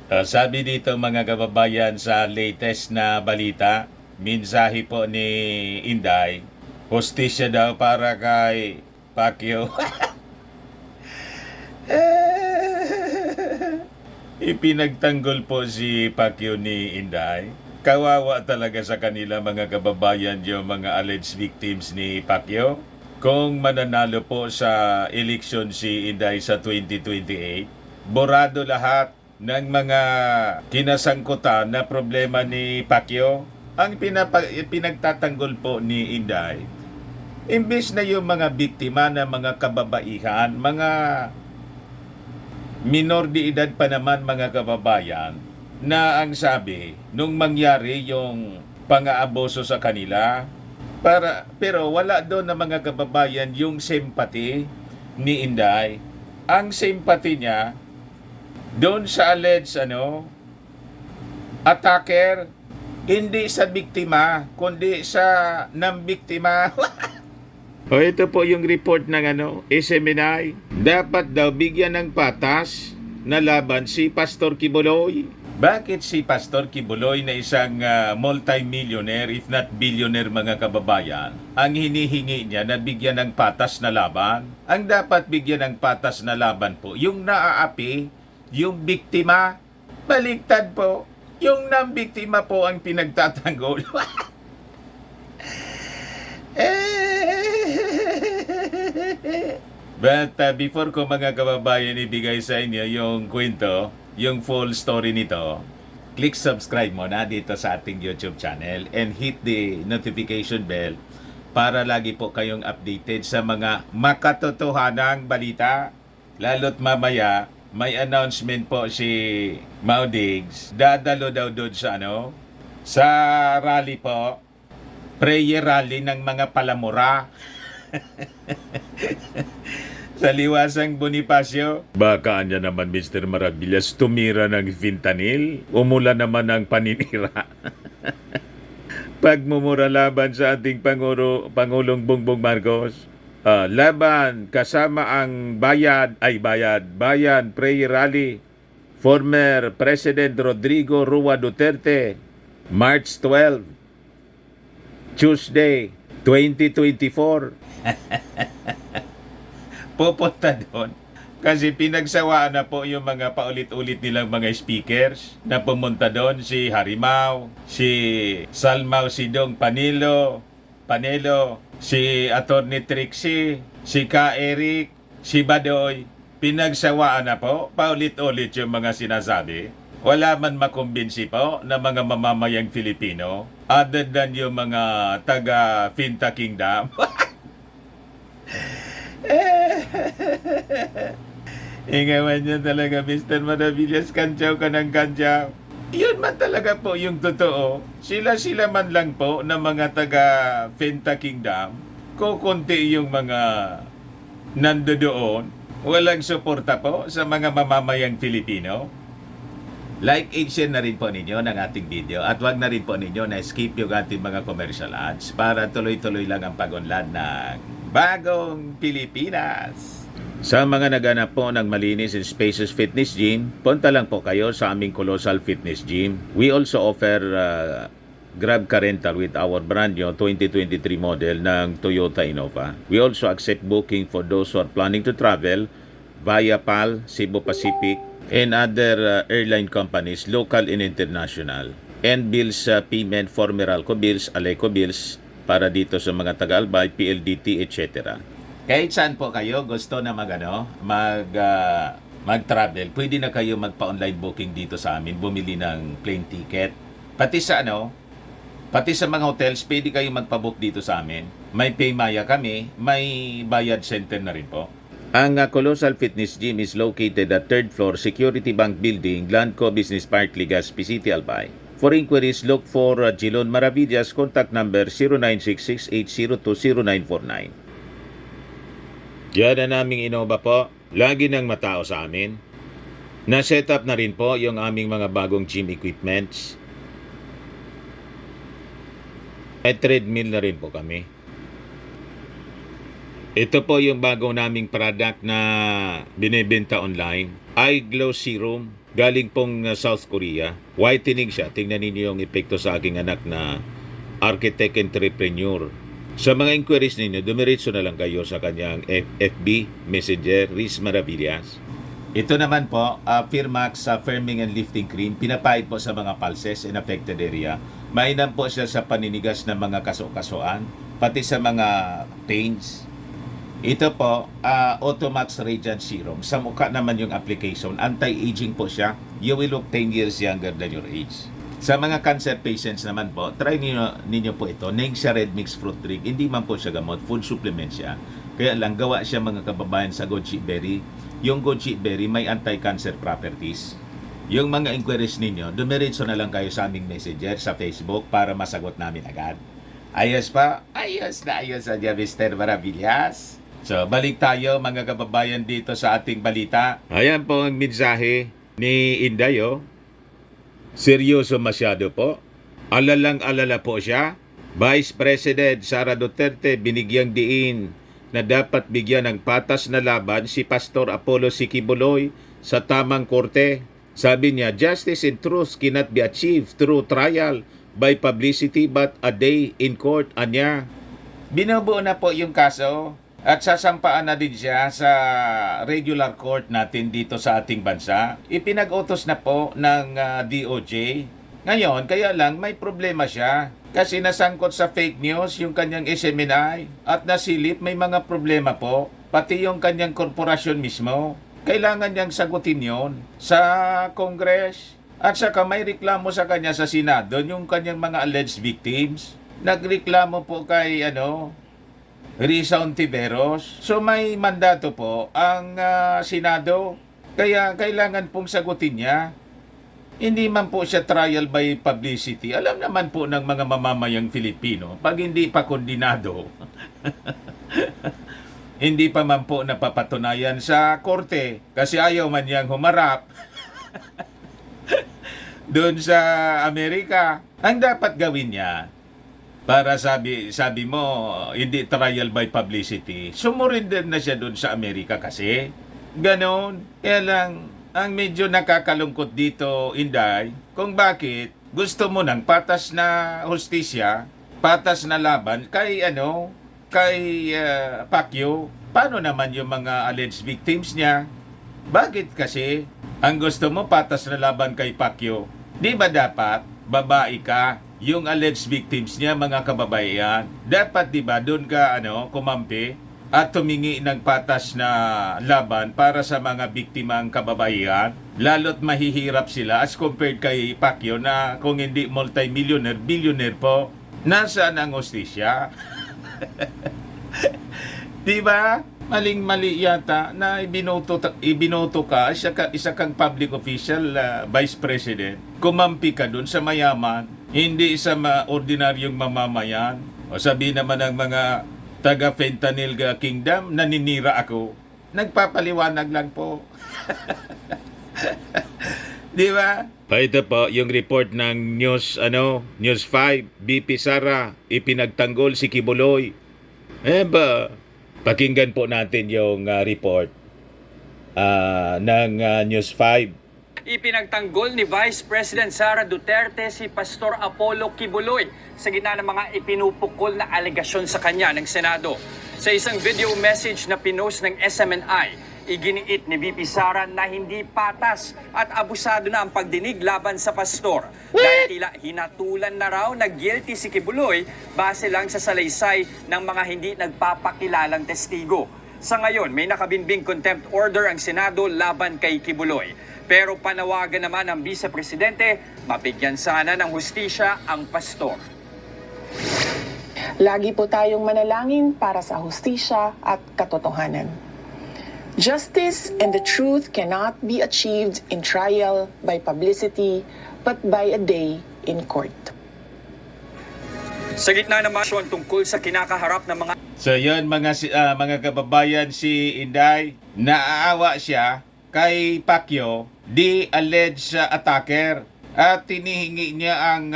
Sabi dito mga kababayan sa latest na balita, mensahe po ni Inday, hostisya daw para kay Pacquiao. Ipinagtanggol po si Pacquiao ni Inday. Kawawa talaga sa kanila mga kababayan yung mga alleged victims ni Pacquiao. Kung mananalo po sa eleksyon si Inday sa 2028, borado lahat ng mga kinasangkutan na problema ni Pacquiao. Ang pinagtatanggol po ni Inday, imbes na yung mga biktima na mga kababaihan, mga minor de edad pa naman mga kababayan, na ang sabi, nung mangyari yung pang-aabuso sa kanila, pero wala doon na mga kababayan yung sympathy ni Inday. Ang sympathy niya doon sa alleged attacker, hindi sa biktima, kundi sa nambiktima. O ito po yung report ng SMNI. Dapat daw bigyan ng patas na laban si Pastor Kibuloy. Bakit si Pastor Kibuloy na isang multi-millionaire if not billionaire mga kababayan, ang hinihingi niya na bigyan ng patas na laban? Ang dapat bigyan ng patas na laban po, yung naaapi, yung biktima, baligtad po. Yung nambiktima po ang pinagtatanggol. But before ko mga kababayan ibigay sa inyo yung kwento, yung full story nito, click subscribe muna dito sa ating YouTube channel and hit the notification bell para lagi po kayong updated sa mga makatotohanang balita. Lalo't mamaya, may announcement po si Maudigs. Dadalo daw doon sa rally po. Prayer rally ng mga palamura. Sa liwasang Bonifacio. Baka anya naman Mr. Maravillas tumira ng fentanyl. Umula naman ng paninira. Pagmumura laban sa ating Pangulong Bongbong Marcos. Laban kasama ang Bayan Prayer Rally. Former President Rodrigo Rua Duterte. March 12, Tuesday, 2024. Pupunta doon. Kasi pinagsawaan na po yung mga paulit-ulit nilang mga speakers na pumunta doon. Si Harimau, si Salmao Sidong Panelo, si Atty. Trixie, si Ka Eric, si Badoy. Pinagsawaan na po, paulit-ulit yung mga sinasabi. Wala man makumbinsi po na mga mamamayang Filipino other than yung mga taga Finta Kingdom. Ingawan niya talaga, Mr. Maravillas, kantyaw ka ng kantyaw. Yun man talaga po yung totoo. Sila man lang po na mga taga Finta Kingdom. Kukunti yung mga nandoon. Walang suporta po sa mga mamamayang Filipino. Like and share na rin po ninyo ng ating video at wag na rin po ninyo na skip yung ating mga commercial ads para tuloy-tuloy lang ang pag-unlad ng Bagong Pilipinas. Sa mga naghanap po ng malinis and spacious fitness gym, punta lang po kayo sa aming Colossal Fitness Gym. We also offer Grab Car Rental with our brand new 2023 model ng Toyota Innova. We also accept booking for those who are planning to travel via PAL, Cebu Pacific, and other airline companies, local and international. And bills payment for Meralco bills, Aleco bills, para dito sa mga Tagalbay, PLDT, etc. Kahit saan po kayo gusto na mag-travel, pwede na kayo magpa-online booking dito sa amin, bumili ng plane ticket. Pati sa mga hotels, pwede kayo magpa-book dito sa amin. May Paymaya kami, may Bayad Center na rin po. Ang Colossal Fitness Gym is located at 3rd floor Security Bank Building, Landco Business Park, Legazpi City, Albay. For inquiries, look for Jilon Maravillas, contact number 0966-802-0949. Yan na naming Innova po. Lagi nang matao sa amin. Na-set up na rin po yung aming mga bagong gym equipments. At treadmill na rin po kami. Ito po yung bago naming product na binibenta online. Eye Glow Serum. Galing pong South Korea. Whitening siya. Tingnan ninyo yung epekto sa aking anak na architect entrepreneur. Sa mga inquiries ninyo, dumiretso na lang kayo sa kanyang FB Messenger, Riz Maravillas. Ito naman po, Firmax Firming and Lifting Cream. Pinapahid po sa mga pulses in affected area. Mainam po siya sa paninigas ng mga kaso-kasuan, pati sa mga pains. Ito po, Automax Radiant Serum. Sa mukha naman yung application. Anti-aging po siya. You will look 10 years younger than your age. Sa mga cancer patients naman po, try ninyo po ito. Nengxia Red Mix Fruit Drink. Hindi man po siya gamot. Food supplement siya. Kaya lang, gawa siya mga kababayan sa goji berry. Yung goji berry may anti-cancer properties. Yung mga inquiries ninyo, dumiretso na lang kayo sa aming messenger sa Facebook para masagot namin agad. Ayos pa? Ayos na Mr. Maravillas. So, balik tayo mga kababayan dito sa ating balita. Ayan po ang mensahe ni Inday. Seryoso masyado po. Alalang-alala po siya. Vice President Sara Duterte binigyang diin na dapat bigyan ng patas na laban si Pastor Apollo C. Quiboloy sa tamang korte. Sabi niya, justice and truth cannot be achieved through trial by publicity but a day in court. Anya, binubuo na po yung kaso. At sasampaan na din siya sa regular court natin dito sa ating bansa. Ipinag-utos na po ng DOJ. Ngayon, kaya lang may problema siya. Kasi nasangkot sa fake news yung kanyang SMNI. At nasilip may mga problema po. Pati yung kanyang korporasyon mismo. Kailangan niyang sagutin yon sa Congress. At saka may reklamo sa kanya sa Senado yung kanyang mga alleged victims. Nagreklamo po kay Risa Ontiveros. So may mandato po ang Senado. Kaya kailangan pong sagutin niya. Hindi man po siya trial by publicity. Alam naman po ng mga mamamayang Filipino, pag hindi pa kondinado, hindi pa man po napapatunayan sa korte kasi ayaw man niyang humarap doon sa Amerika. Ang dapat gawin niya, para sabi mo, hindi trial by publicity, sumurinder na siya doon sa Amerika kasi. Ganon. Kaya lang, ang medyo nakakalungkot dito, Inday, kung bakit gusto mo ng patas na hustisya, patas na laban kay Pacquiao. Paano naman yung mga alleged victims niya? Bakit kasi ang gusto mo patas na laban kay Pacquiao? Di ba dapat babae ka? Yung alleged victims niya, mga kababayan, dapat di ba doon ka kumampi at tumingi ng patas na laban para sa mga biktimang kababayan, lalo't mahihirap sila as compared kay Pacquiao na kung hindi multi-millionaire, billionaire po. Nasaan ang hustisya? Di ba? Maling-mali yata na ibinoto ka, isa kang public official, vice president. Kumampi ka dun sa mayaman, hindi sa ordinaryong mamamayan. O sabi naman ng mga taga-Fentanyl Kingdom, naninira ako. Nagpapaliwanag lang po. Di ba? Ito po yung report ng News 5, BP Sara, ipinagtanggol si Quiboloy. Pakinggan po natin yung report ng News 5. Ipinagtanggol ni Vice President Sara Duterte si Pastor Apollo Quiboloy sa gitna ng mga ipinupukol na alegasyon sa kanya ng Senado. Sa isang video message na pinost ng SMNI, iginiit ni VP Sara na hindi patas at abusado na ang pagdinig laban sa pastor. Dahil tila hinatulan na raw na guilty si Quiboloy base lang sa salaysay ng mga hindi nagpapakilalang testigo. Sa ngayon, may nakabinbing contempt order ang Senado laban kay Quiboloy. Pero panawagan naman ng Vice Presidente, mabigyan sana ng hustisya ang pastor. Lagi po tayong manalangin para sa hustisya at katotohanan. Justice and the truth cannot be achieved in trial by publicity, but by a day in court. Sa gitna naman tungkol sa kinakaharap ng mga... So yun mga kababayan, si Inday, naaawa siya kay Pacquiao, the alleged attacker, at tinihingi niya ang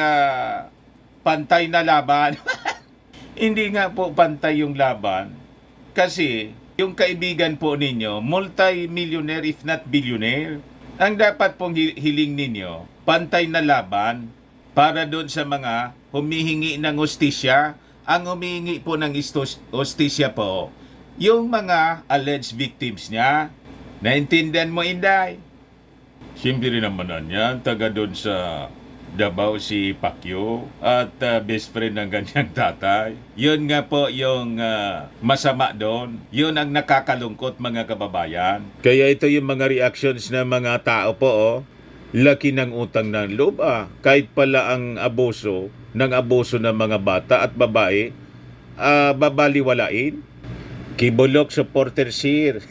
pantay na laban. Hindi nga po pantay yung laban. Kasi yung kaibigan po ninyo, multi-millionaire if not billionaire. Ang dapat pong hiling ninyo, pantay na laban para doon sa mga humihingi ng hustisya. Ang humihingi po ng hustisya po, yung mga alleged victims niya. Naintindihan mo, Inday? Simple rin naman yan, taga doon sa Davao si Pacquiao at best friend ng kanyang tatay. Yun nga po yung masama doon. Yun ang nakakalungkot, mga kababayan. Kaya ito yung mga reactions ng mga tao po, oh. Laki ng utang ng loob, ah. Kahit pala ang abuso ng mga bata at babae, babaliwalain. Kibulok supporter sir.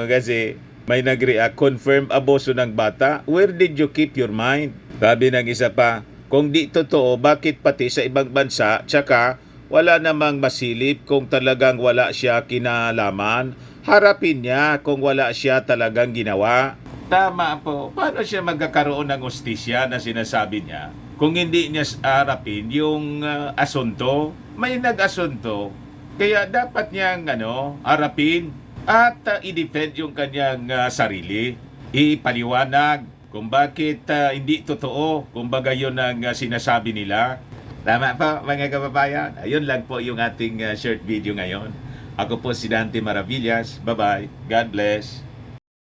Kasi may nag-react, confirm abuso ng bata. Where did you keep your mind? Sabi ng isa pa, kung di totoo, bakit pati sa ibang bansa, tsaka wala namang masilip kung talagang wala siya kinalaman. Harapin niya kung wala siya talagang ginawa. Tama po. Paano siya magkakaroon ng hustisya na sinasabi niya kung hindi niya harapin yung asunto? May nag-asunto. Kaya dapat niyang harapin at i-defend yung kanyang sarili. Ipaliwanag kung bakit hindi totoo. Kung baga yun ang sinasabi nila. Tama po, mga kababayan. Ayun lang po yung ating short video ngayon. Ako po si Dante Maravillas. Bye-bye. God bless.